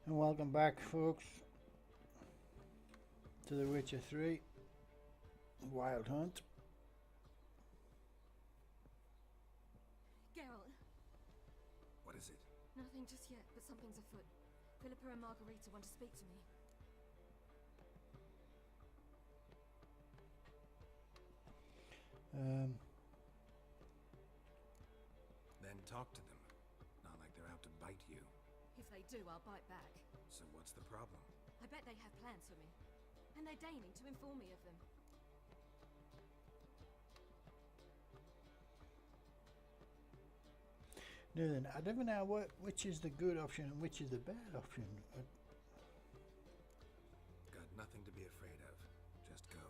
And welcome back, folks, to The Witcher 3 Wild Hunt. Geralt. What is it? Nothing just yet, but something's afoot. Philippa and Margarita want to speak to me. Then talk to them. Not like they're out to bite you. If they do, I'll bite back. So what's the problem? I bet they have plans for me. And they're deigning to inform me of them. Now then, I don't know which is the good option and which is the bad option. Got nothing to be afraid of. Just go.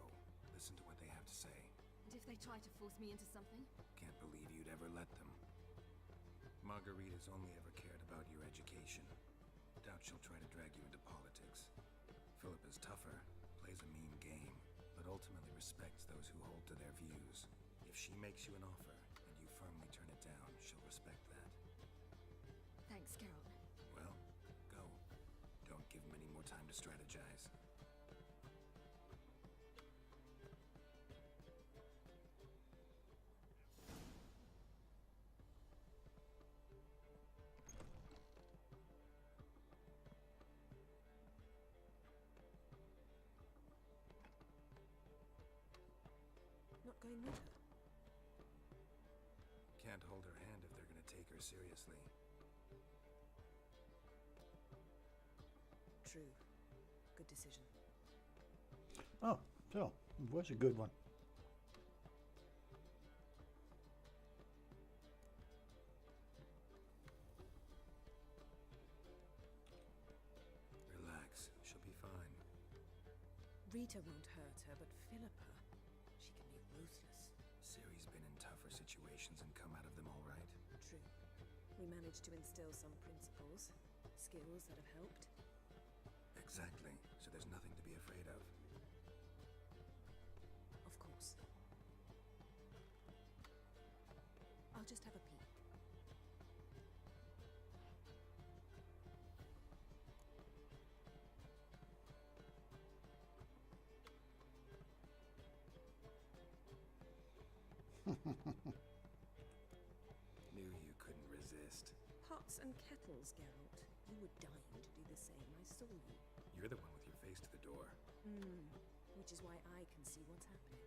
Listen to what they have to say. And if they try to force me into something? Can't believe you'd ever let them. Margarita's only ever cared about your education. Doubt she'll try to drag you into politics. Philippa's tougher, plays a mean game, but ultimately respects those who hold to their views. If she makes you an offer, and you firmly turn it down, she'll respect that. Thanks, Geralt. Well, go. Don't give them any more time to strategize. Not going with her? Can't hold her hand if they're gonna take her seriously. True. Good decision. Oh, so it was a good one. Relax, she'll be fine. Rita won't hurt her, but Philippa, she can be ruthless. Ciri's been in tougher situations and come out of them all right. True. We managed to instill some principles, skills that have helped. Exactly, so there's nothing to be afraid of. Of course. I'll just have a peek. Knew you couldn't resist. Pots and kettles, Geralt. You were dying to do the same. I saw you. You're the one with your face to the door. Which is why I can see what's happening.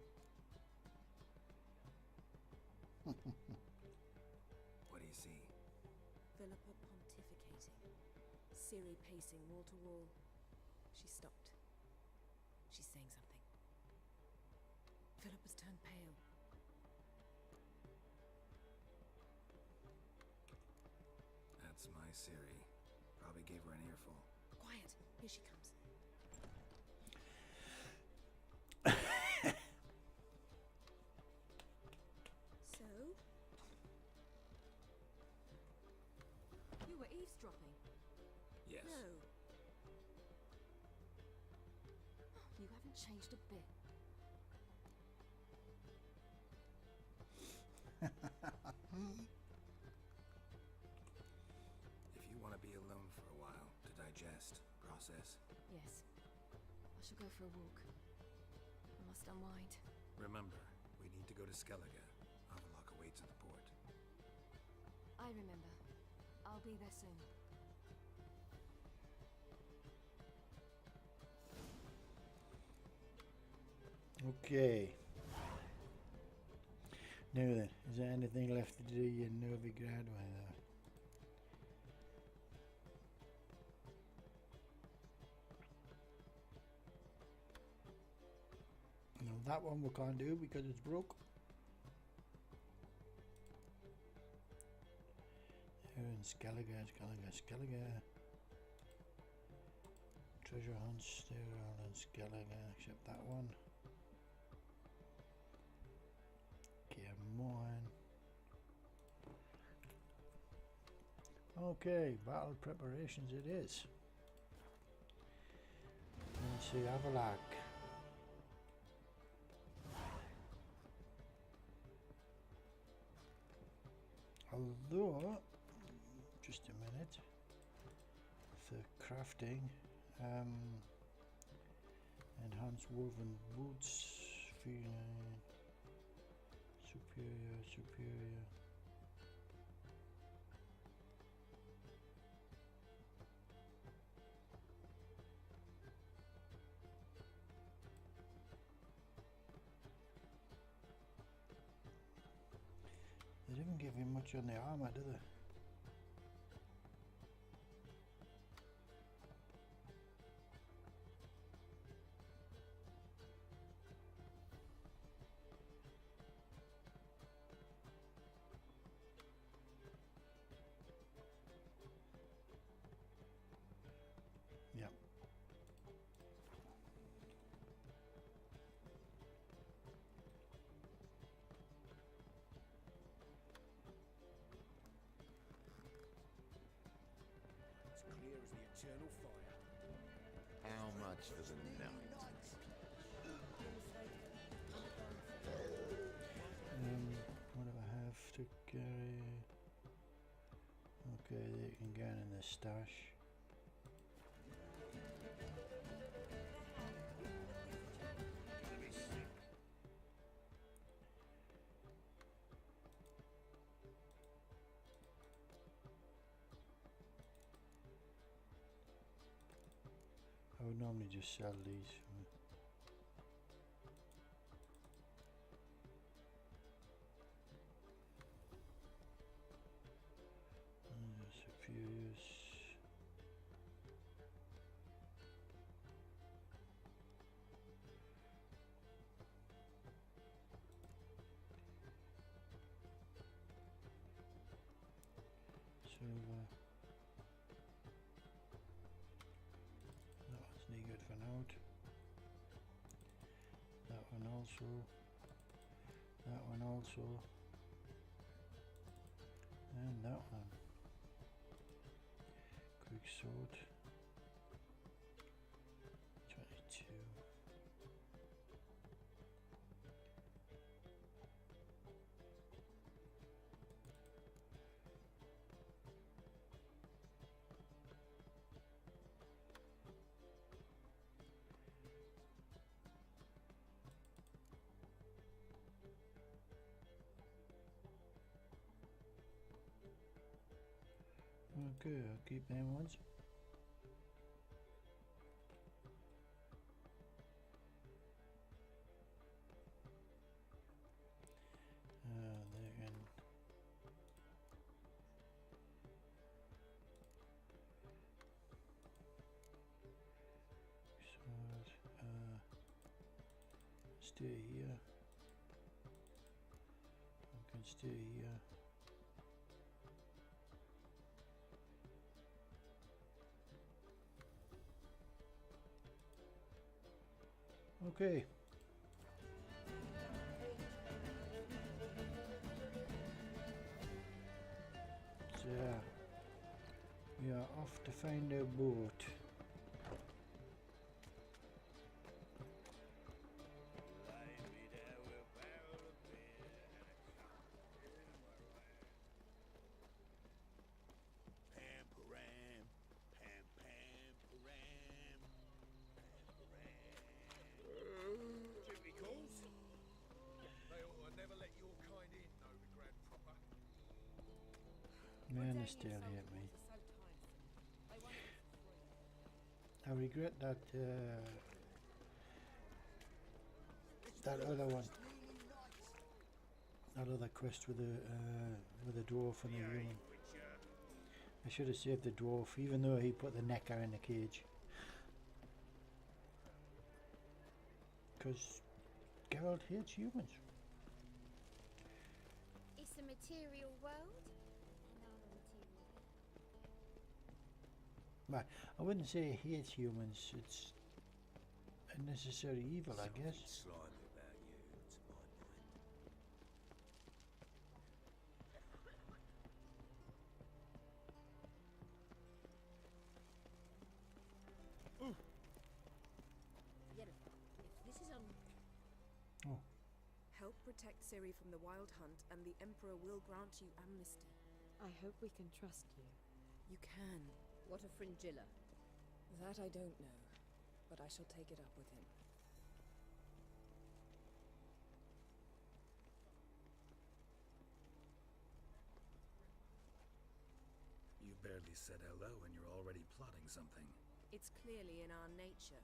What do you see? Philippa pontificating. Ciri pacing wall to wall. She stopped. She's saying something. Philippa's turned pale. That's my Ciri. Probably gave her an earful. Quiet. Here she comes. So? You were eavesdropping. Yes. No. You haven't changed a bit. If you want to be alone for a while, to digest, process, Yes. I shall go for a walk. I must unwind. remember, we need to go to Skellige. Avallac'h awaits at the port. I remember. I'll be there soon. Okay. Now then, is there anything left to do in Novigrad? No, that one we can't do because it's broke. Here in Skellige. Treasure hunts, they're all in Skellige, except that one. Mine. Okay, battle preparations it is. Let's see, Avallac'h. Although, just a minute, the crafting. Enhanced woven boots, feeling superior. They didn't give you much on the armor, do they? Yep. As clear as the eternal fire. How much for the night? What do I have to carry? Okay, they can get in the stash. I would normally just sell these. Superiors. Silver. That one's no good for now. That one also. That one also. And that one. Quick sword. 22. Okay, I'll keep them ones. They can stay here. I can stay here. Okay. So we are off to find a boat. Man, they still hate me. I regret that that other one, that other quest with the dwarf and the human. I should have saved the dwarf, even though he put the necker in the cage. Because Geralt hates humans. It's a material world. But I wouldn't say he hates humans, it's a necessary evil, I guess. Slimy about you, to my mind. If this is Oh. help protect Ciri from the Wild Hunt, and the Emperor will grant you amnesty. I hope we can trust you. You can. What of Fringilla? That I don't know, but I shall take it up with him. You barely said hello and you're already plotting something. It's clearly in our nature.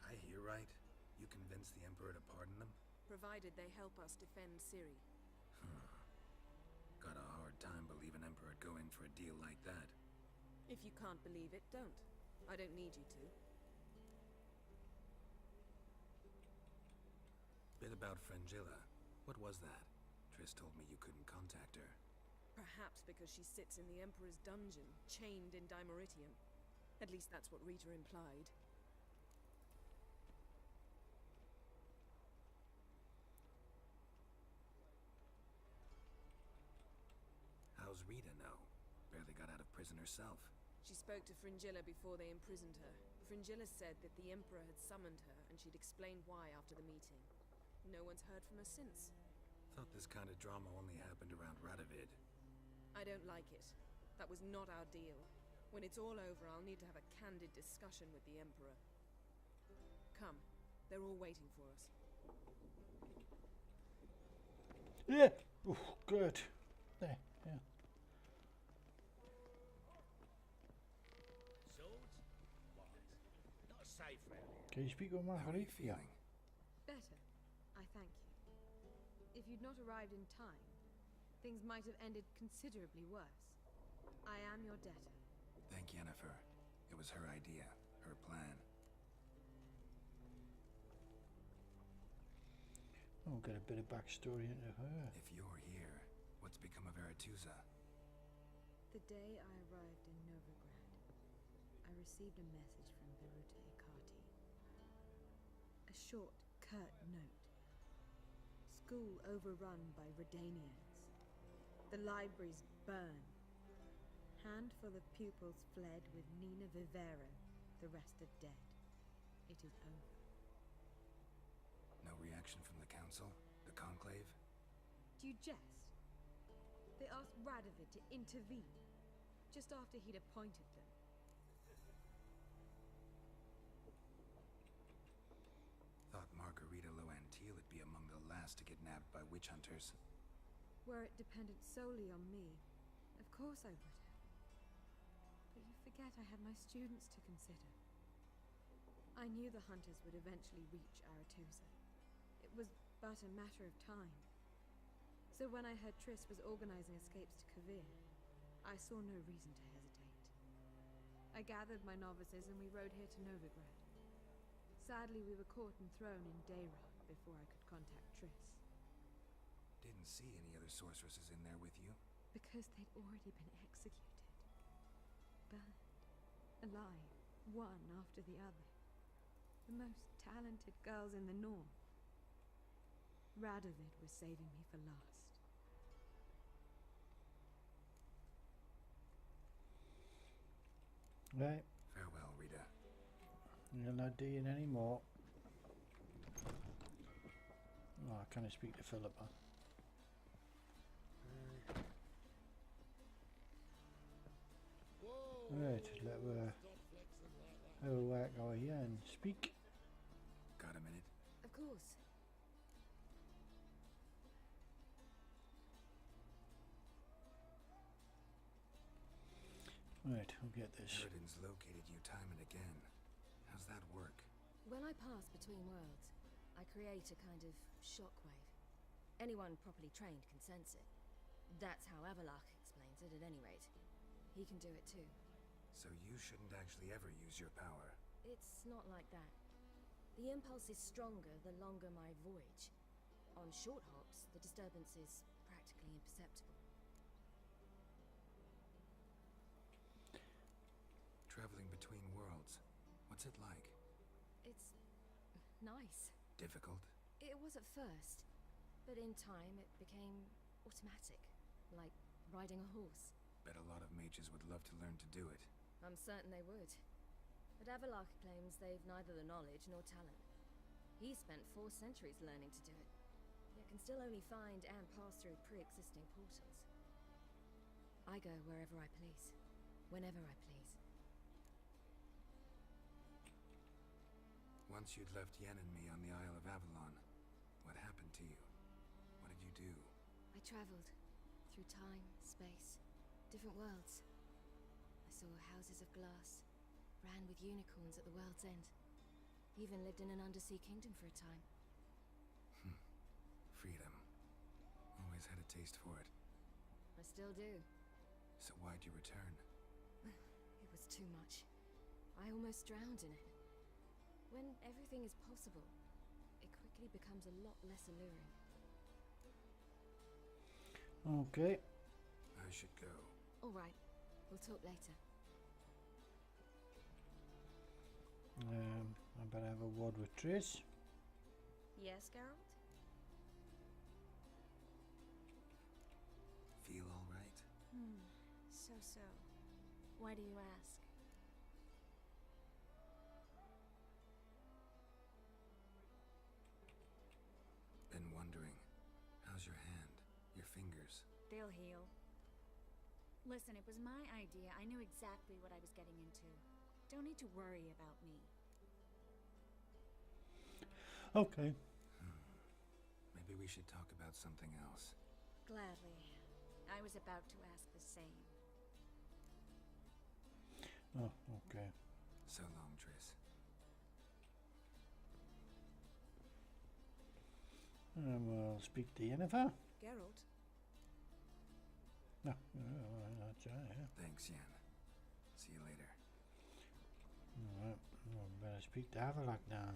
I hear right. You convinced the Emperor to pardon them? Provided they help us defend Ciri. Got a hard time believing Emperor would go in for a deal like that. If you can't believe it, don't. I don't need you to. Bit about Frangilla. What was that? Triss told me you couldn't contact her. Perhaps because she sits in the Emperor's dungeon, chained in Dimeritium. At least that's what Rita implied. How's Rita know? Barely got out of prison herself. She spoke to Fringilla before they imprisoned her. Fringilla said that the Emperor had summoned her, and she'd explained why after the meeting. No one's heard from her since. Thought this kind of drama only happened around Radovid. I don't like it. That was not our deal. When it's all over, I'll need to have a candid discussion with the Emperor. Come. They're all waiting for us. Yeah. Ooh, good. There. Yeah. Swords? What? Not safe round here. Can you speak with How are you Marguerite? feeling? Better. I thank you. If you'd not arrived in time, things might have ended considerably worse. I am your debtor. Thank Yennefer. It was her idea, her plan. Oh, get a bit of backstory into her. If you're here, what's become of Aretusa? The day I arrived in Novigrad, I received a message from Birute Kati. A short, curt note. School overrun by Redanians. The libraries burned. Handful of pupils fled with Nina Vivero. The rest are dead. It is over. No reaction from the Council? The Conclave? Do you jest? They asked Radovid to intervene, just after he'd appointed them. Thought Margarita Loantil would be among the last to get nabbed by witch hunters. Were it dependent solely on me, of course I would have. But you forget I have my students to consider. I knew the hunters would eventually reach Aretusa. It was but a matter of time. So when I heard Triss was organizing escapes to Kavir, I saw no reason to hesitate. I gathered my novices and we rode here to Novigrad. Sadly, we were caught and thrown in Dayrah before I could contact Triss. Didn't see any other sorceresses in there with you? Because they'd already been executed. Burned. Alive. One after the other. The most talented girls in the North. Radovid was saving me for last. Right. Farewell, Rita. You're not doing any more. Oh, can I speak to Philippa? Right, let her have a whack over here and speak. Got a minute? Of course. Right, we'll get this. Sheridan's located you time and again. How's that work? When I pass between worlds, I create a kind of shockwave. Anyone properly trained can sense it. That's how Avalok explains it, at any rate. He can do it too. So you shouldn't actually ever use your power. It's not like that. The impulse is stronger the longer my voyage. On short hops, the disturbance is practically imperceptible. Traveling between worlds, what's it like? It's nice. Difficult? It was at first, but in time it became automatic, like riding a horse. Bet a lot of mages would love to learn to do it. I'm certain they would. But Avalok claims they've neither the knowledge nor talent. He spent 4 centuries learning to do it, yet can still only find and pass through pre-existing portals. I I go wherever I please, whenever I please. Once you'd left Yen and me on the Isle of Avalon, what happened to you? What did you do? I traveled through time, space, different worlds. I saw houses of glass, ran with unicorns at the world's end. Even lived in an undersea kingdom for a time. Freedom. Always had a taste for it. I still do. So why'd you return? It was too much. I almost drowned in it. When everything is possible, it quickly becomes a lot less alluring. Okay. I should go. All right. We'll talk later. I better have a word with Triss. Yes, Geralt? Feel all right? So. Why do you ask? Been wondering. How's your hand? Your fingers? They'll heal. Listen, it was my idea. I knew exactly what I was getting into. Don't need to worry about me. Okay. Maybe we should talk about something else. Gladly. I was about to ask the same. Oh, okay. So long, Triss. We'll speak to Yennefer. Geralt? No, that's right, yeah. Thanks, Yen. See you later. Alright, well, better speak to Havelock now.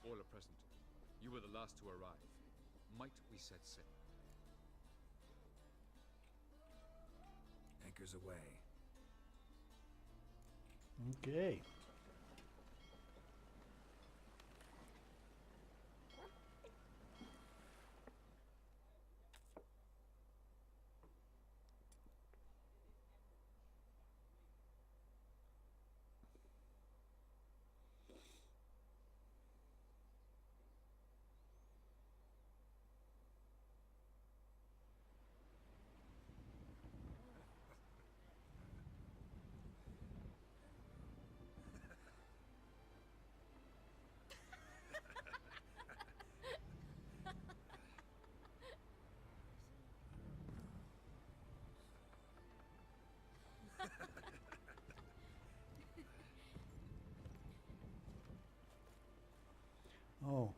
All are present. You were the last to arrive. Might we set sail? Anchors away. Okay. Oh.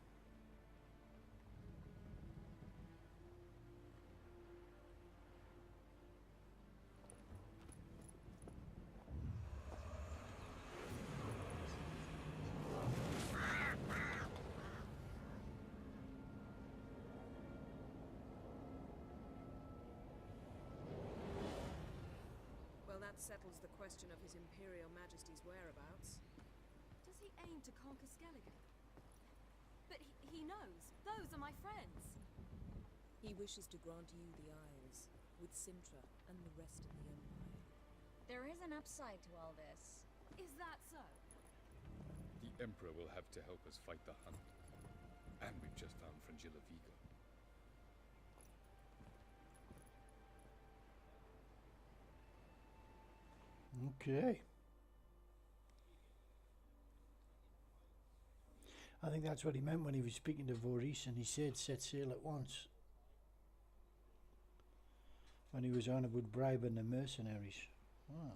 Well, that settles the question of His Imperial Majesty's whereabouts. Does he aim to conquer Skellige? But he knows. Those are my friends. He wishes to grant you the Isles, with Sintra and the rest of the Empire. There is an upside to all this. Is that so? The Emperor will have to help us fight the Hunt. And we've just found Frangilla Vigo. Okay. I think that's what he meant when he was speaking to Voorhis and he said set sail at once. When he was on about bribing the mercenaries. Ah.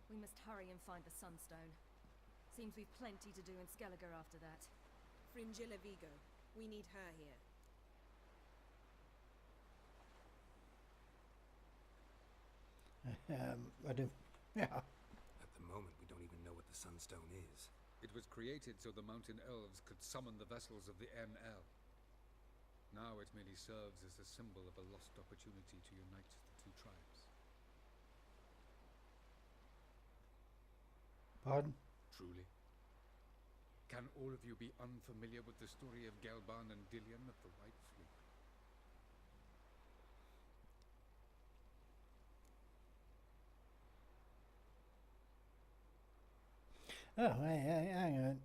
We must hurry and find the Sunstone. Seems we've plenty to do in Skellige after that. Fringilla Vigo. We need her here. I don't... Yeah. At the moment, we don't even know what the Sunstone is. It was created so the Mountain Elves could summon the vessels of the ML. Now it merely serves as a symbol of a lost opportunity to unite the two tribes. Pardon? Truly? Can all of you be unfamiliar with the story of Gelban and Dillion of the White Fleet? Oh, hey, hang on.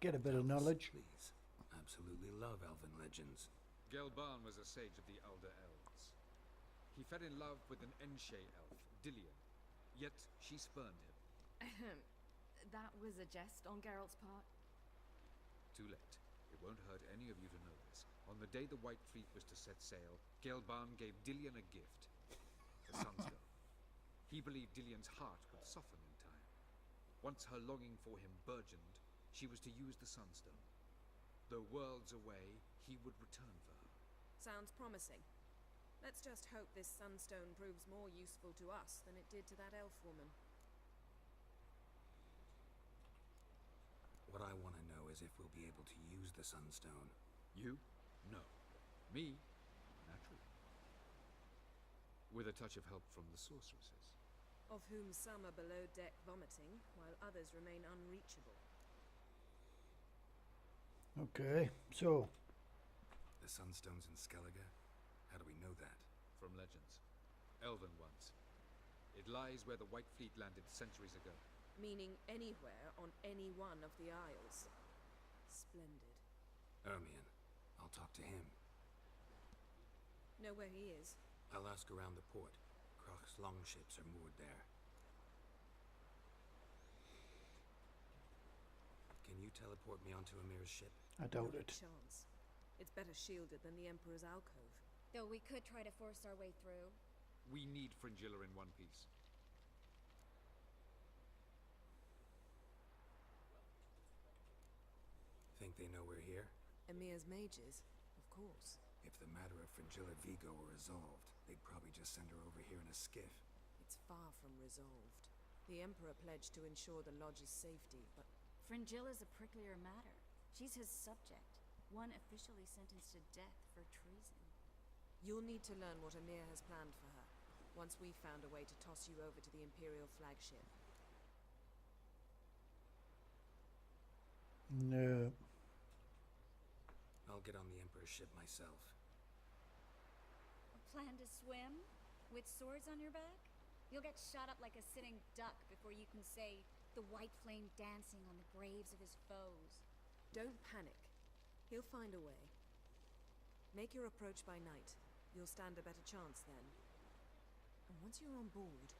Get a bit of knowledge. Please. Absolutely love elven legends. Gelban was a sage of the Elder Elves. fell in love with an Enshe elf, Dillion, yet she spurned him. That was a jest on Geralt's part. Too late. It won't hurt any of you to know this. On the day the White Fleet was to set sail, Gelban gave Dillion a gift. The Sunstone. He believed Dillion's heart would soften in time. Once her longing for him burgeoned, she was to use the Sunstone. Though worlds away, he would return for her. Sounds promising. Let's just hope this Sunstone proves more useful to us than it did to that elf woman. What I want to know is if we'll be able to use the Sunstone. You? No. Me? Naturally. With a touch of help from the sorceresses. Of whom some are below deck vomiting, while others remain unreachable. Okay, so The Sunstone's in Skellige? How do we know that? From legends. Elven ones. It lies where the White Fleet landed centuries ago. Meaning anywhere on any one of the isles. Splendid. Ermion. I'll talk to him. Know where he is? I'll ask around the port. Krach's longships are moored there. Can you teleport me onto Amir's ship? I doubt Not a it. chance. It's better shielded than the Emperor's alcove. Though we could try to force our way through. We need Fringilla in one piece. Think they know we're here? Emir's mages, of course. If the matter of Fringilla Vigo were resolved, they'd probably just send her over here in a skiff. It's far from resolved. The Emperor pledged to ensure the lodge's safety, but Fringilla's a pricklier matter. She's his subject, one officially sentenced to death for treason. you'll need to learn what Emir has planned for her, once we've found a way to toss you over to the Imperial flagship. No. I'll get on the Emperor's ship myself. A plan to swim? With swords on your back? You'll get shot up like a sitting duck before you can say, "The white flame dancing on the graves of his foes." Don't panic. He'll find a way. Make your approach by night. You'll stand a better chance then. And once you're on board,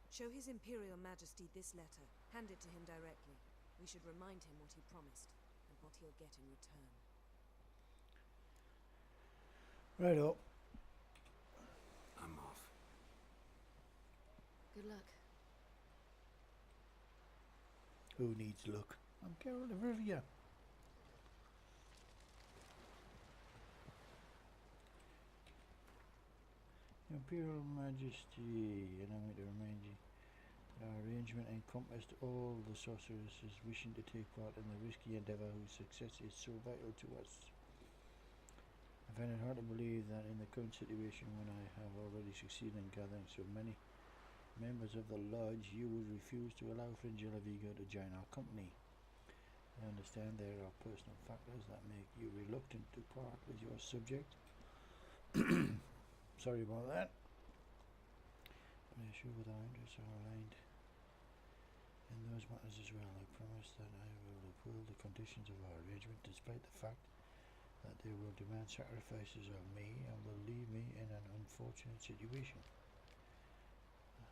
show His Imperial Majesty this letter. Hand it to him directly. We should remind him what he promised, and what he'll get in return. Right up. I'm off. Good luck. Who needs luck? I'm Geralt of Rivia. Imperial Majesty, allow me to remind you, our arrangement encompassed all the sorceresses wishing to take part in the risky endeavour whose success is so vital to us. I find it hard to believe that in the current situation, when I have already succeeded in gathering so many members of the Lodge, you would refuse to allow Fringilla Vigo to join our company. I understand there are personal factors that make you reluctant to part with your subject. Sorry about that. But I assure that our interests are aligned in those matters as well. I promise that I will uphold the conditions of our arrangement, despite the fact that they will demand sacrifices of me and will leave me in an unfortunate situation.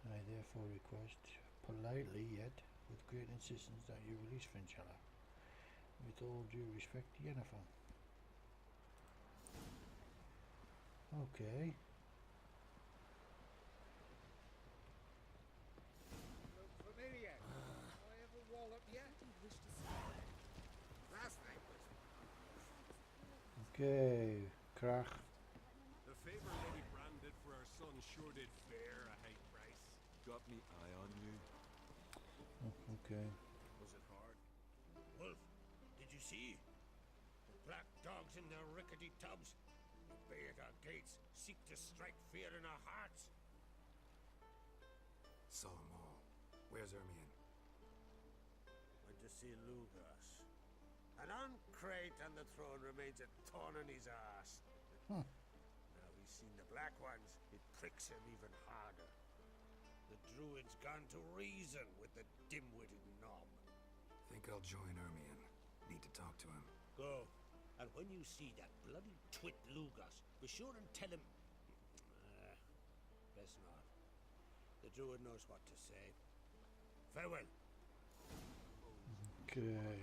I therefore request, politely yet with great insistence, that you release Fringilla. With all due respect, Yennefer. Okay. Look familiar. I have a wallop yet? Last night was Okay, Krach. The favor Lady Brand did for her son sure did fare a high price. Got me eye on you. Oh, okay. Was it hard? Wolf, did you see? The black dogs in their rickety tubs. They bay at our gates, seek to strike fear in our hearts. Saw 'em all. Where's Ermion? Went to see Lugas. And on Crate on the throne remains a thorn in his arse. Huh. Now he's seen the black ones, it pricks him even harder. The druid's gone to reason with the dim-witted knob. Think I'll join Ermion. Need to talk to him. Go. And when you see that bloody twit Lugas, be sure and tell him... guess not. The druid knows what to say. Farewell. Okay.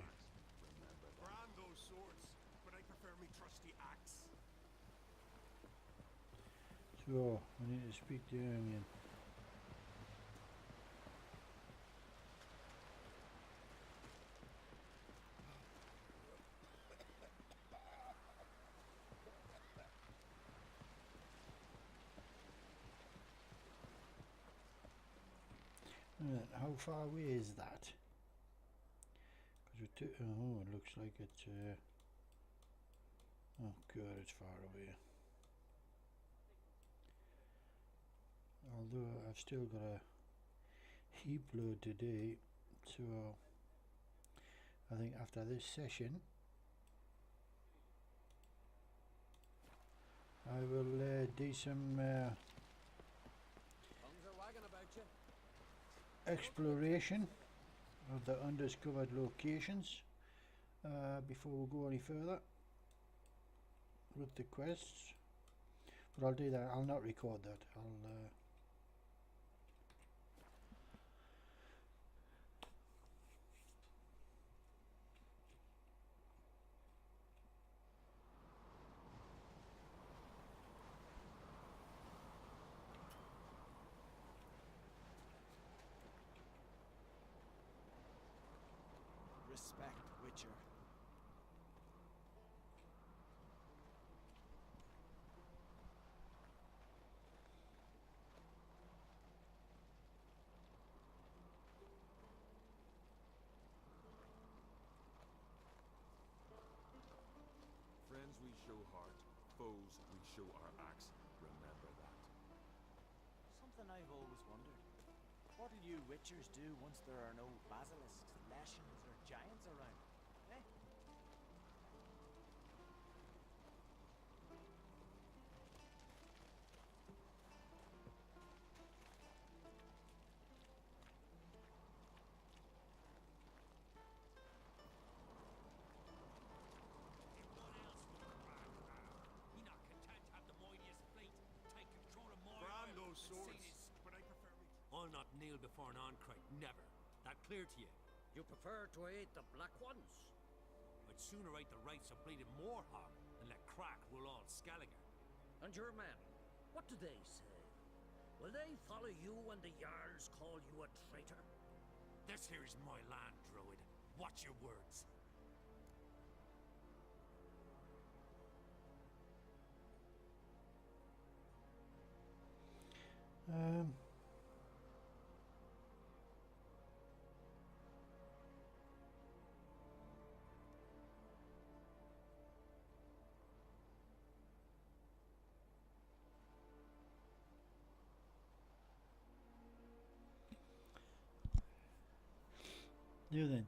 Brand those swords, but I prefer me trusty axe. So, I need to speak to Ermion. How far away is that? Because oh, it looks like it's oh god, it's far away. Although I've still got a heap load today, so I think after this session I will do some Tongues are wagging about you. exploration of the undiscovered locations before we go any further with the quests. But I'll do that. I'll not record that. I'll Respect, Witcher. Friends we show heart, foes we show our axe. Remember that. Something I've always wondered. What do you Witchers do once there are no basilisks, lashings, or giants around? Eh? He not content to have the mightiest fleet take control of my Brand isle those and swords, see this- but I prefer me. I'll not kneel before an Oncrite, never. That clear to you? You prefer to aid the Black Ones? I'd sooner write the rights of bleeding Moorhog than let Crack rule all Skelliger. And your men, what do they say? Will they follow you when the Jarls call you a traitor? This here's my land, Druid. Watch your words. um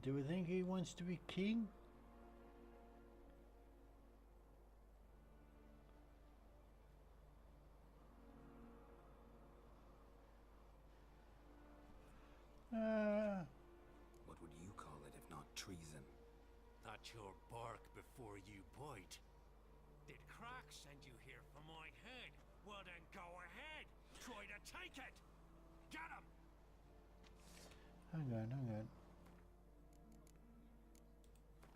do we think he wants to be king? What would you call it if not treason? That's your bark before you bite. Did Crack send you here for my head? Well then go ahead. Try to take it. Get him. Hang on.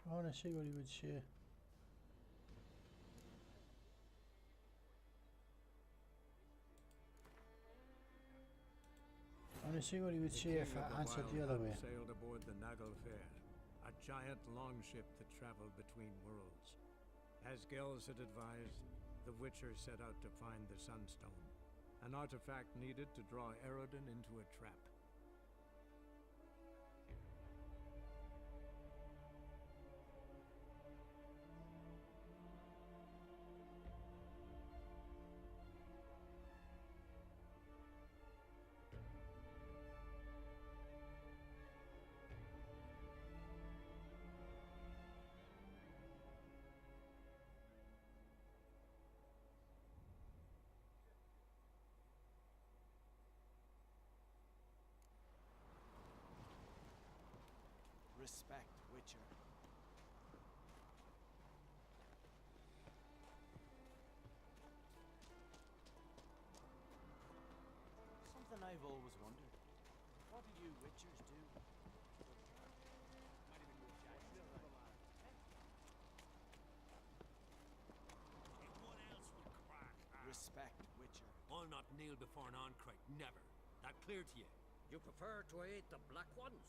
I want to see what he would say. I want to see what he would say if I answered the other way. Sailed aboard the Nagel Fair, a giant longship that traveled between worlds. As Gels had advised, the Witcher set out to find the Sunstone, an artifact needed to draw Erodin into a trap. Respect, Witcher. I've always wondered. What do you witchers do? What else would crack? Respect, witcher. I'll not kneel before an Oncrite, never. That clear to you? You prefer to eat the black ones?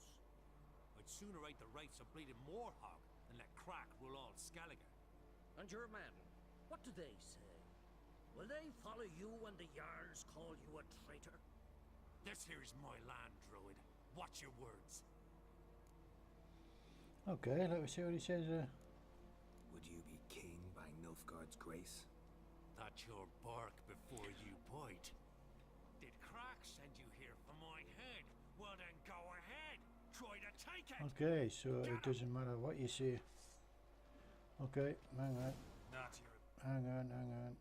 I'd sooner eat the rights of bleeding Moorhog than let Crack rule all Skellige. And your men, what do they say? Will they follow you when the Jarls call you a traitor? This here's my land, Druid. Watch your words. Okay, let me see what he says there. Would you be king by Nilfgaard's grace? That's your bark before you bite. Did Crack send you here for my head? Well then go ahead. Try to take it. Okay, so it doesn't matter what you say. Okay, hang on. Not your... Hang on.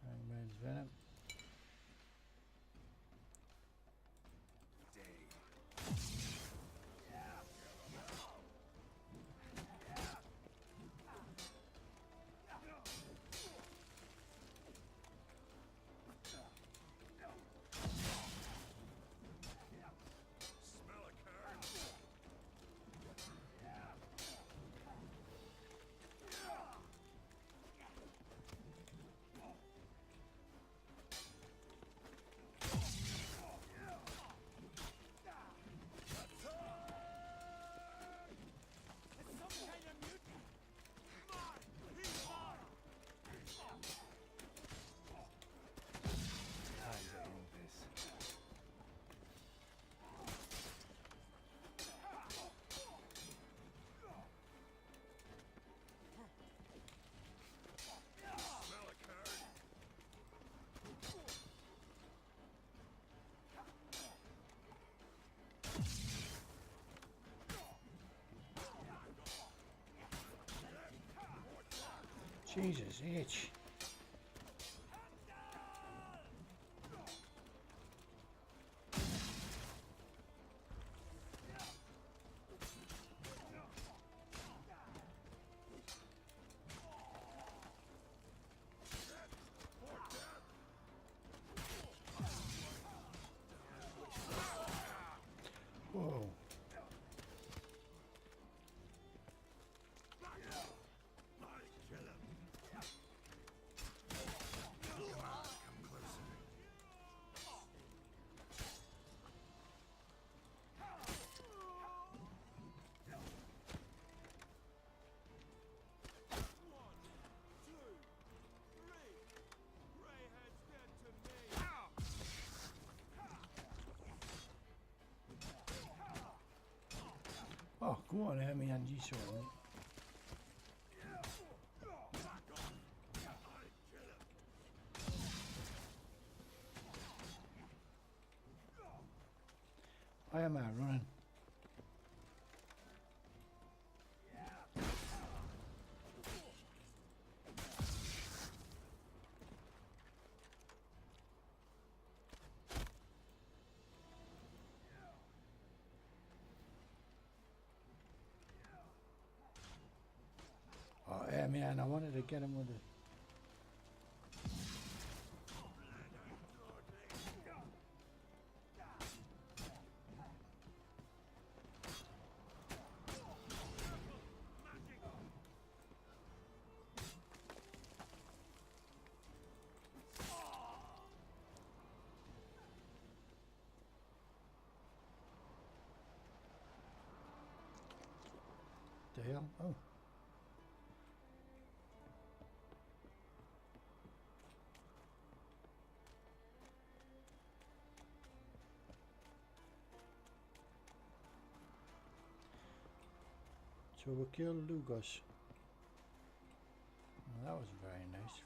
Hangman's Venom. Jesus H. Whoa. Oh, go on, Hermie, and you saw me. Why am I running? Oh, yeah, man, I wanted to get him with it. The hell? Oh. So we killed Lugos. Well, that was very nice.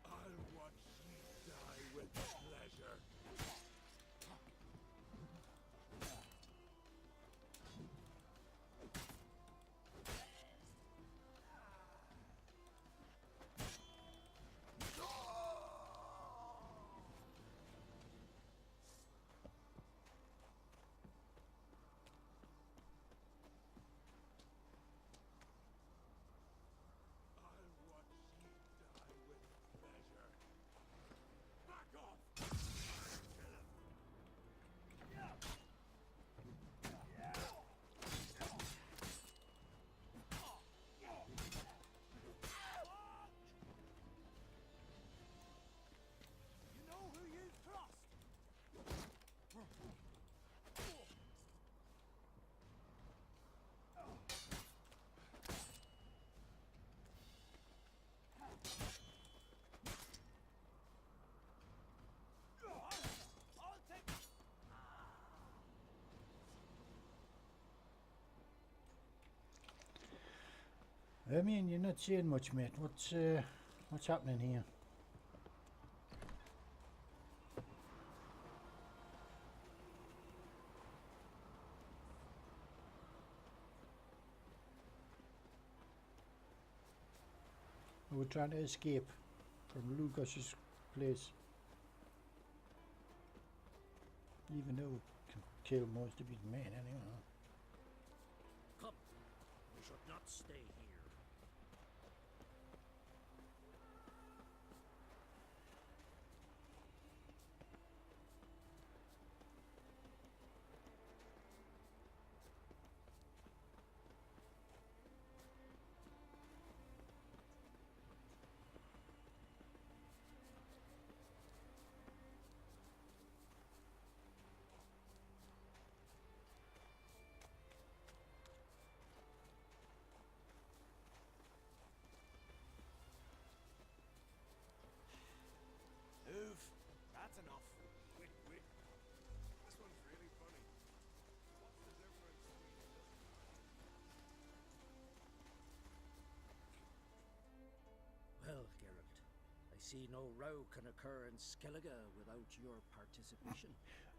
I'll watch you die with pleasure. I mean, you're not saying much, mate. What's happening here? We're trying to escape from Lucas's place. Even though we can kill most of his men anyway. Come, we should not stay here. Move. That's enough. Wait, wait. This one's really funny. What's the difference between this and Well, Geralt, I see no row can occur in Skellige without your participation.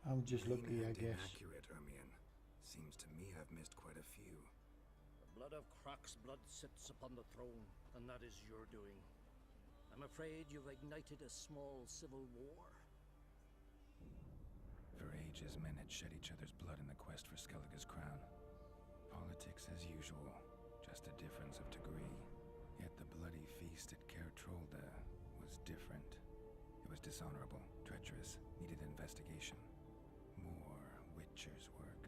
I'm just lucky, I guess. Inaccurate, Ermion. Seems to me I've missed quite a few. The blood of Croc's blood sits upon the throne, and that is your doing. I'm afraid you've ignited a small civil war. For ages, men had shed each other's blood in the quest for Skellige's crown. Politics as usual, just a difference of degree. Yet the bloody feast at Caer Trolda was different. It was dishonorable, treacherous, needed investigation. More Witcher's work.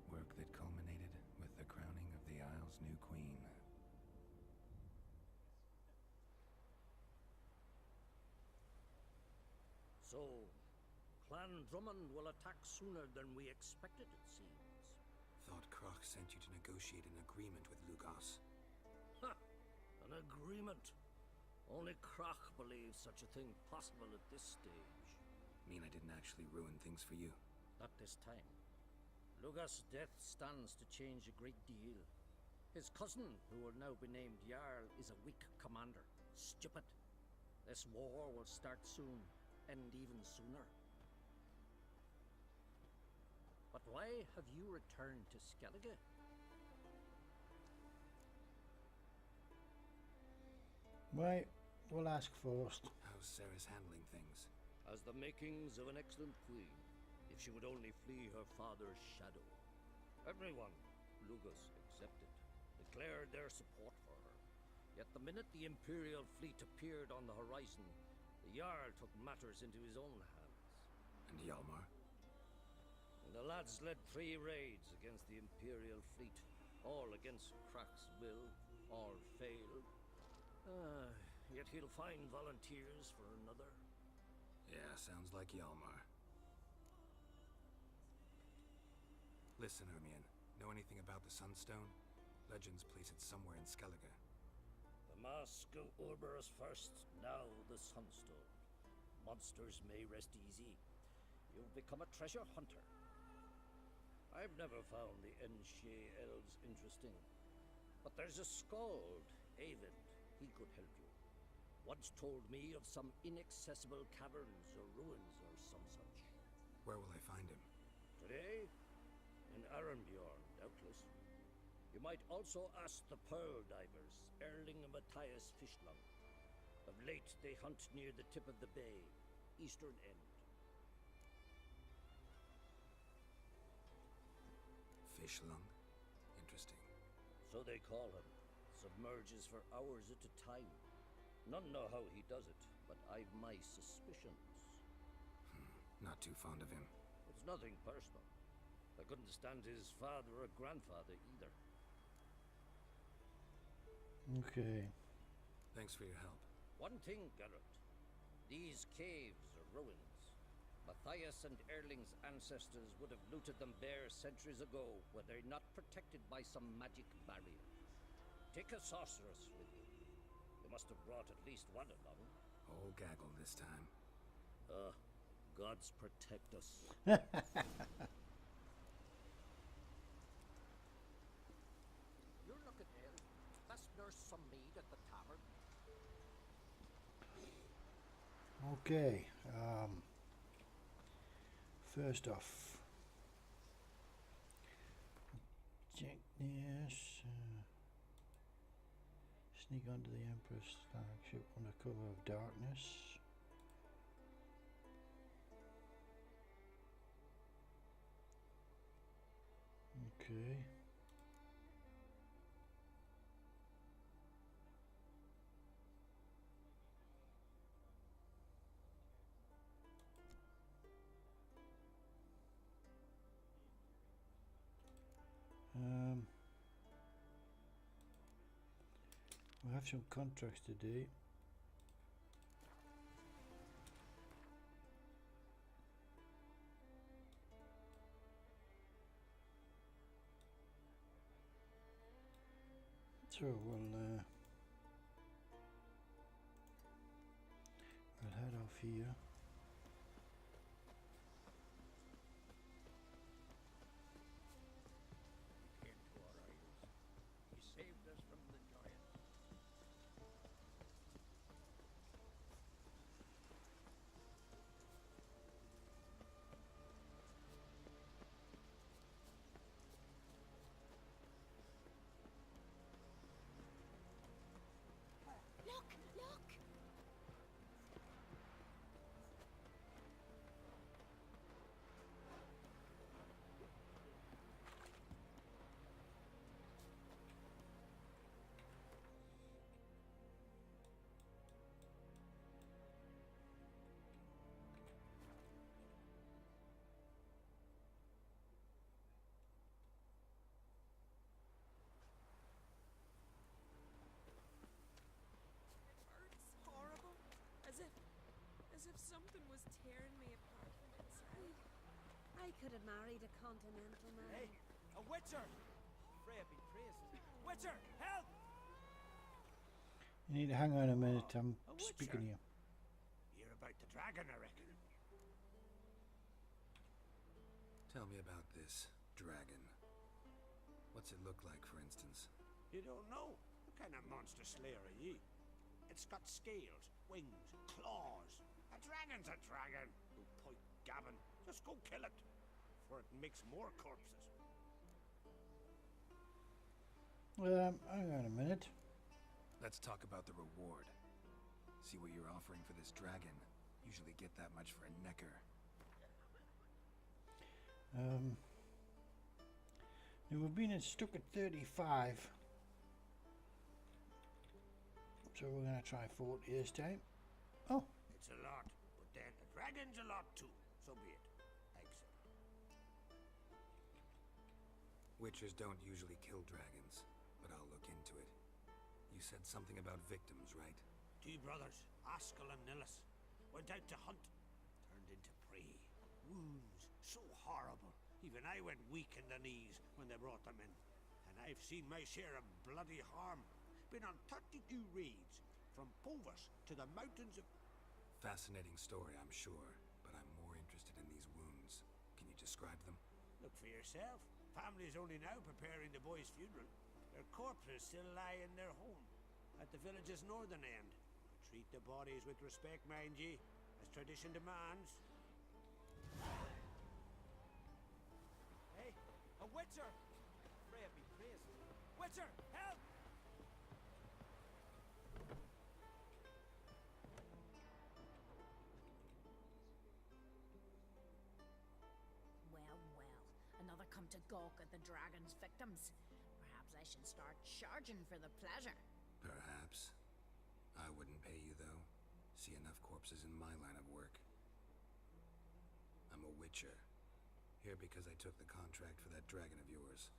Work that culminated with the crowning of the Isle's new queen. So, Clan Drummond will attack sooner than we expected, it seems. Thought Croc sent you to negotiate an agreement with Lugos. Ha! An agreement? Only Croc believes such a thing possible at this stage. Mean I didn't actually ruin things for you? Not this time. Lugos' death stands to change a great deal. His cousin, who will now be named Jarl, is a weak commander. Stupid. This war will start soon. End even sooner. But why have you returned to Skellige? Why? We'll ask first. How's Sarah's handling things? Has the makings of an excellent queen, if she would only flee her father's shadow. Everyone, Lugos excepted, declared their support for her. Yet the minute the Imperial fleet appeared on the horizon, the Jarl took matters into his own hands. And Hjalmar? And the lads led 3 raids against the Imperial fleet, all against Croc's will, all failed. Yet he'll find volunteers for another. Yeah, sounds like Hjalmar. Listen, Ermion, know anything about the Sunstone? Legends place it somewhere in Skellige. The Mask of Urberus first, now the Sunstone. Monsters may rest easy. You've become a treasure hunter. I've never found the Enshe elves interesting. But there's a skald, Avid. He could help you. Once told me of some inaccessible caverns or ruins or some such. Where will I find him? Today? In Arenbjorn, doubtless. You might also ask the Pearl Divers, Erling and Matthias Fishlung. Of late, they hunt near the tip of the bay, eastern end. Fishlung? Interesting. So they call him. Submerges for hours at a time. None know how he does it, but I've my suspicions. Not too fond of him. It's nothing personal. I couldn't stand his father or grandfather either. Okay. Thanks for your help. One thing, Geralt. These caves are ruins. Matthias and Erling's ancestors would have looted them bare centuries ago were they not protected by some magic barrier. Take a sorceress with you. You must have brought at least one along. Whole gaggle this time. Gods protect us. You're looking ill. Pass some mead at the tavern? Okay. First off, check this. Sneak onto the Empress flagship under cover of darkness. Okay. We have some contracts today. So we'll head off here. He came to our isles. He saved us from the giants. Look! Look! Hurts horrible. As if something was tearing me apart from inside. I could have married a continental man. Hey, a witcher! Freya be praised. Witcher, help! You need to hang on a minute. I'm A witcher? speaking to you. You're about the dragon, I reckon. Tell me about this dragon. What's it look like, for instance? You don't know? What kind of monster slayer are ye? It's got scales, wings, claws. A dragon's a dragon. No point gabbing. Just go kill it, for it makes more corpses. Hang on a minute. Let's talk about the reward. See what you're offering for this dragon. Usually get that much for a necker. Now we've been stuck at 35. So we're going to try 40 this time. Oh, It's a lot, but then a dragon's a lot too. So be it. I accept. Witchers don't usually kill dragons, but I'll look into it. You said something about victims, right? Two brothers, Askell and Nillis, went out to hunt. Turned into prey. Wounds so horrible. Even I went weak in the knees when they brought them in. And I've seen my share of bloody harm. Been on 32 raids, from Povus to the mountains of... Fascinating story, I'm sure, but I'm more interested in these wounds. Can you describe them? Look for yourself. Family's only now preparing the boy's funeral. Their corpses still lie in their home, at the village's northern end. Treat the bodies with respect, mind ye, as tradition demands. Hey, a witcher! Freya be praised. Witcher, help! Well, well, another come to gawk at the dragon's victims. Perhaps I should start charging for the pleasure. Perhaps. I wouldn't pay you, though. See enough corpses in my line of work. I'm a witcher. Here because I took the contract for that dragon of yours.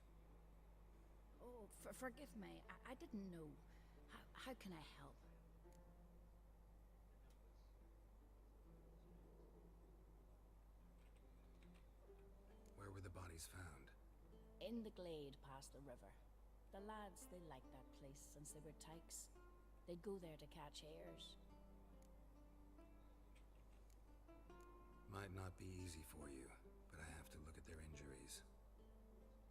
Oh, forgive me. I didn't know. How can I help? Where were the bodies found? In the glade past the river. The lads, they liked that place since they were tykes. They'd go there to catch hares. Might not be easy for you, but I have to look at their injuries.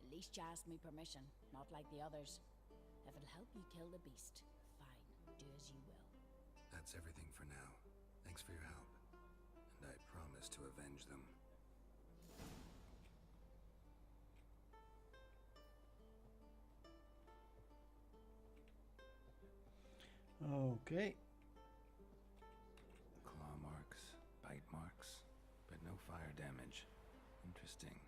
At least you asked me permission, not like the others. If it'll help you kill the beast, Do as you will. That's everything for now. Thanks for your help. And I promise to avenge them. Okay. Claw marks, bite marks, but no fire damage. Interesting.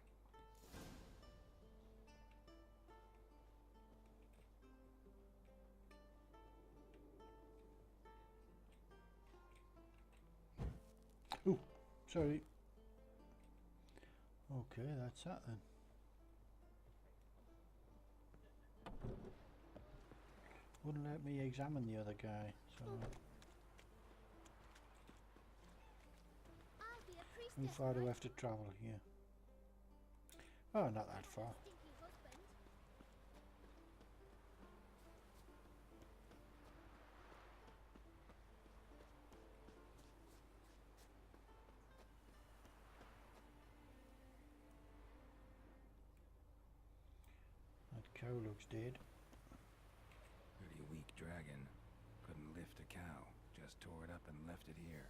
Oh, sorry. Okay, that's that then. Wouldn't let me examine the other guy, so how far do I have to travel here? Oh, not that far. That cow looks dead. Pretty weak dragon. Couldn't lift a cow. Just tore it up and left it here.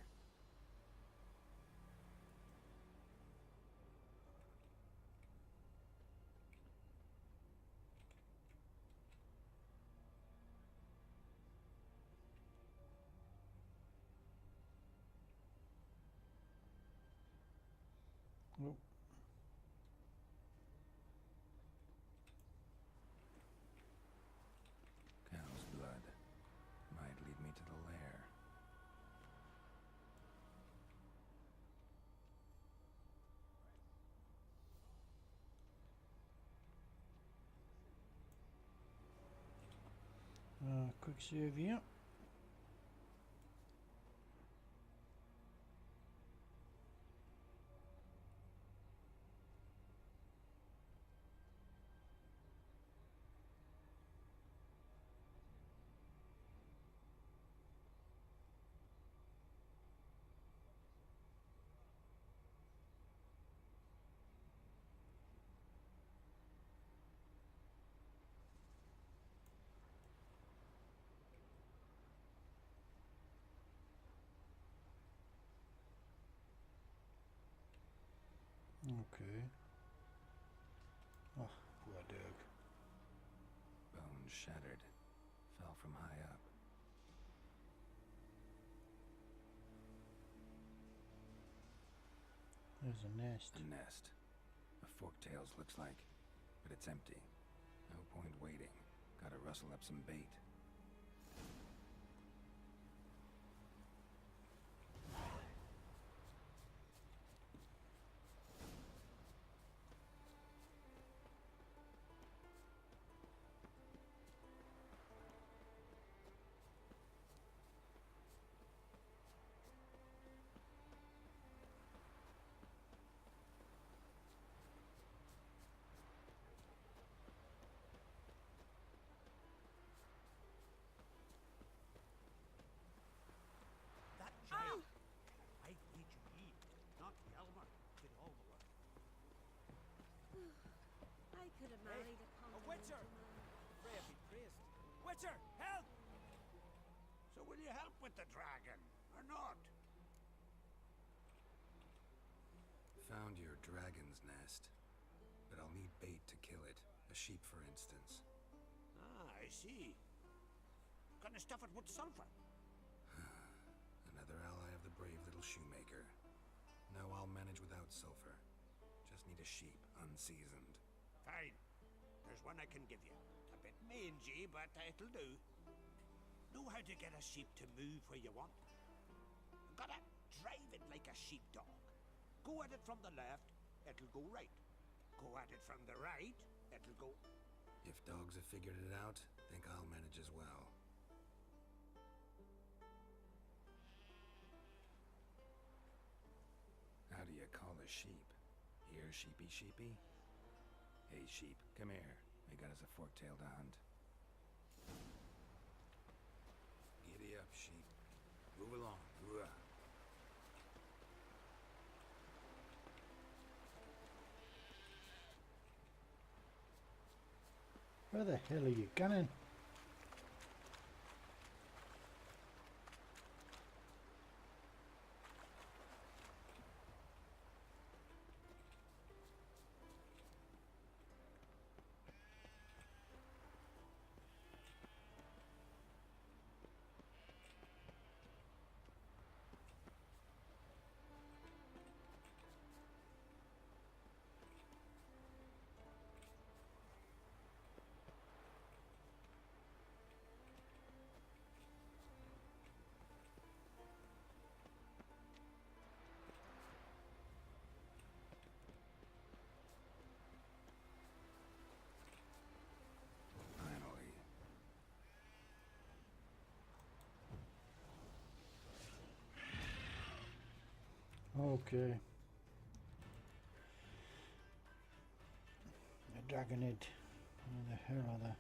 Oh. Cow's blood. Might lead me to the lair. Quick save here. Okay. Oh, poor dog. Bones shattered. Fell from high up. There's a nest. A nest. A forktails looks like. But it's empty. No point waiting. Gotta rustle up some bait. That giant. E84, not Yelmer, did all the work. I could have married a Witcher! Pray be praised. Witcher, help! So will you help with the dragon, or not? Found your dragon's nest. But I'll need bait to kill it. A sheep, for instance. Ah, I see. Gonna stuff it with sulfur. Another ally of the brave little shoemaker. No, I'll manage without sulfur. Just need a sheep, unseasoned. Fine. There's one I can give you. A bit mangy, but it'll do. Know how to get a sheep to move where you want. Gotta drive it like a sheepdog. Go at it from the left, it'll go right. Go at it from the right, it'll go... If dogs have figured it out, think I'll manage as well. How do you call a sheep? Here, sheepy sheepy? Hey sheep, come here. We got us a forktail to hunt. Giddy up, sheep. Move along. Hoorah. Where the hell are you gunning? Okay. A dragonid. Where the hell are they?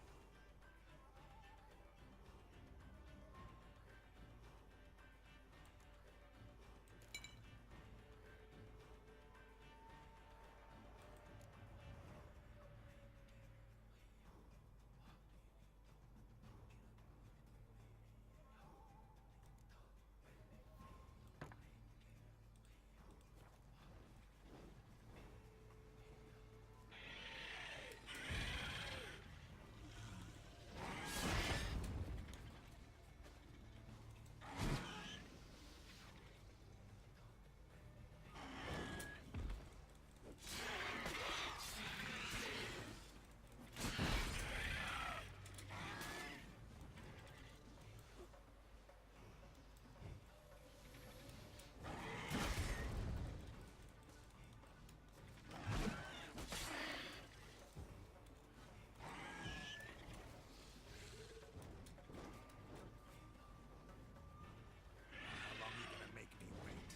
How long are you gonna make me wait?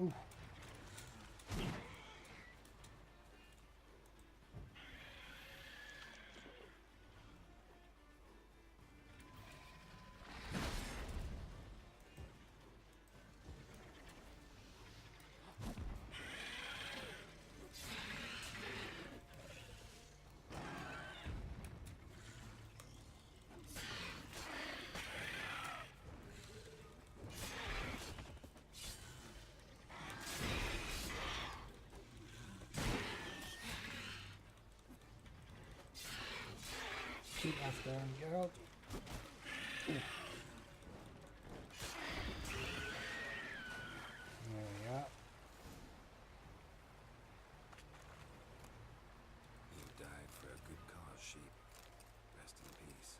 Ooh. Keep after him, Geralt. Ooh. There we are. You died for a good cause, sheep. Rest in peace.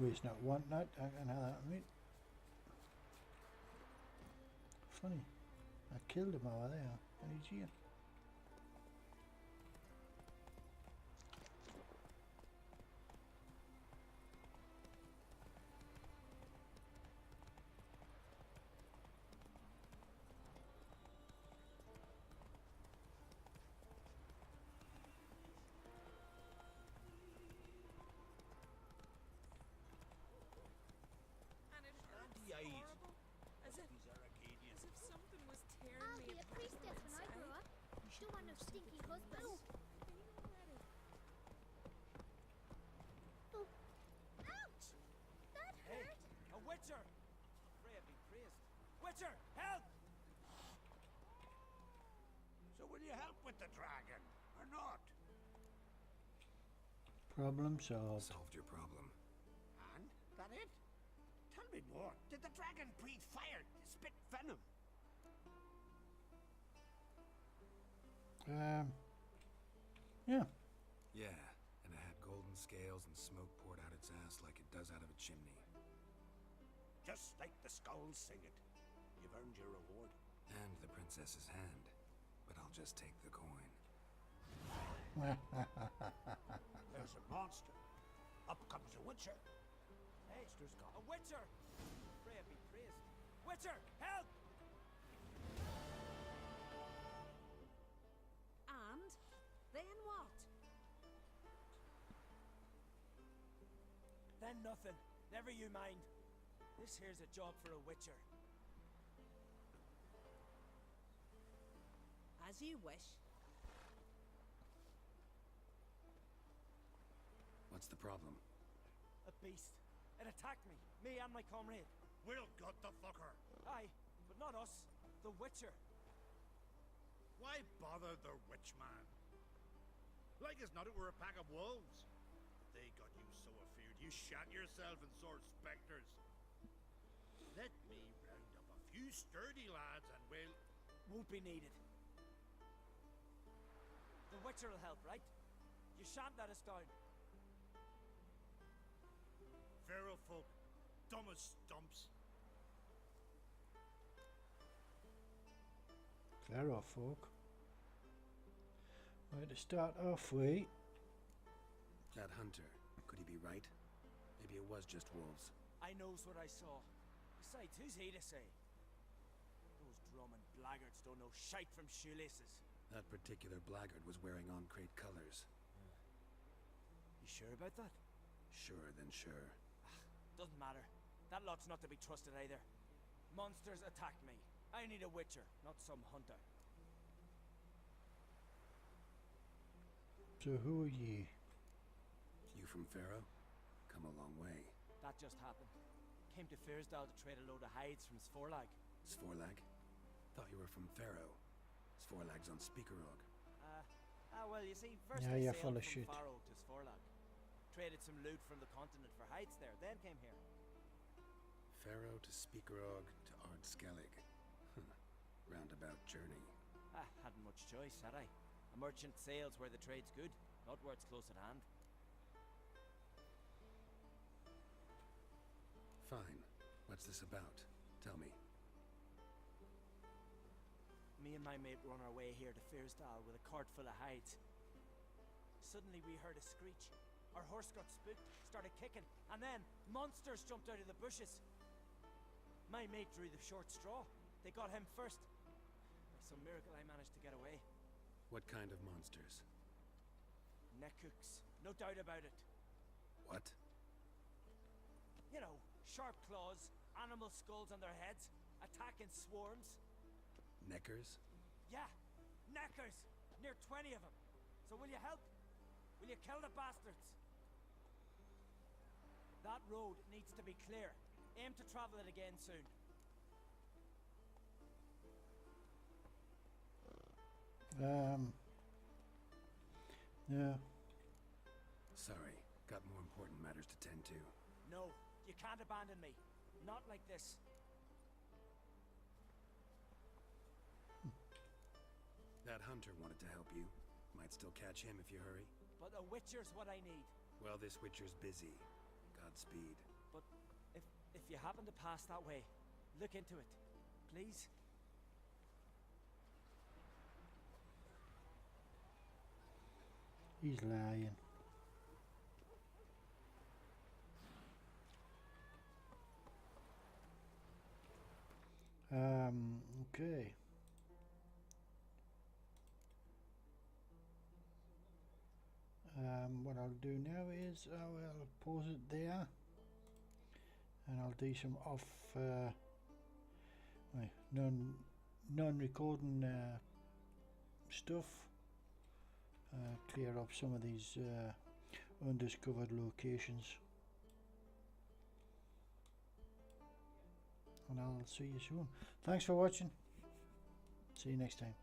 Waste not, want not. I can have that, mate. Funny. I killed him over there, and he's here. As if something was tearing I'll me be a apart priestess from when I grow up. inside. The one of stinky husbands. Oh. Ouch! That Hey, hurt! a witcher! Freya be praised. Witcher, help! So will you help with the dragon, or not? Problem solved. Solved your problem. And that it? Tell me more. Did the dragon breathe fire, spit venom? Yeah. Yeah, and it had golden scales and smoke poured out its ass like it does out of a chimney. Just like the skulls sing it. You've earned your reward. And the princess's hand. But I'll just take the coin. There's a monster. Up comes a witcher. Hey, a witcher! Freya be praised. Witcher, help! And then what? Then nothing. Never you mind. This here's a job for a witcher. As you wish. What's the problem? A beast. It attacked me and my comrade. We'll gut the fucker. Aye, but not us. The witcher. Why bother the witch man? Like as not it were a pack of wolves. They got you so afeard you shat yourself and saw spectres. Let me round up a few sturdy lads and we'll... Won't be needed. The Witcher will help, right? You shan't let us down. Feral folk, dumb as stumps. Feral folk. Right, to start off with. That hunter, could he be right? Maybe it was just wolves. I knows what I saw. Besides, who's he to say? Those drumming blaggards don't know shite from shoelaces. That particular blackguard was wearing on-crate colors. You sure about that? Sure than sure. Doesn't matter. That lot's not to be trusted either. Monsters attacked me. I need a Witcher, not some hunter. So who are ye? You from Pharaoh? Come a long way. That just happened. Came to Fyrsdal to trade a load of hides from Sforlag. Sforlag? Thought you were from Pharaoh. Sforlag's on Speakerog. Well, you see, first Yeah, I you're sailed full of from shit. Pharaoh to Sforlag. Traded some loot from the continent for hides there, then came here. Pharaoh to Speakerog to Ardskellig. Roundabout journey. Hadn't much choice, had I? A merchant sails where the trade's good, not where it's close at hand. Fine. What's this about? Tell me. Me and my mate were on our way here to Fyrsdal with a cart full of hides. Suddenly we heard a screech. Our horse got spooked, started kicking, and then monsters jumped out of the bushes. My mate drew the short straw. They got him first. By some miracle I managed to get away. What kind of monsters? Nekooks, no doubt about it. What? You know, sharp claws, animal skulls on their heads, attack in swarms. Neckers? Yeah, neckers! Near 20 of them. So will you help? Will you kill the bastards? That road needs to be clear. Aim to travel it again soon. Yeah. Sorry, got more important matters to tend to. No, you can't abandon me. Not like this. That hunter wanted to help you. Might still catch him if you hurry. But a Witcher's what I need. Well, this Witcher's busy. Godspeed. But if you happen to pass that way, look into it. Please? He's lying. Okay. What I'll do now is I will pause it there and I'll do some off non-recording stuff, clear up some of these undiscovered locations, and I'll see you soon. Thanks for watching. See you next time.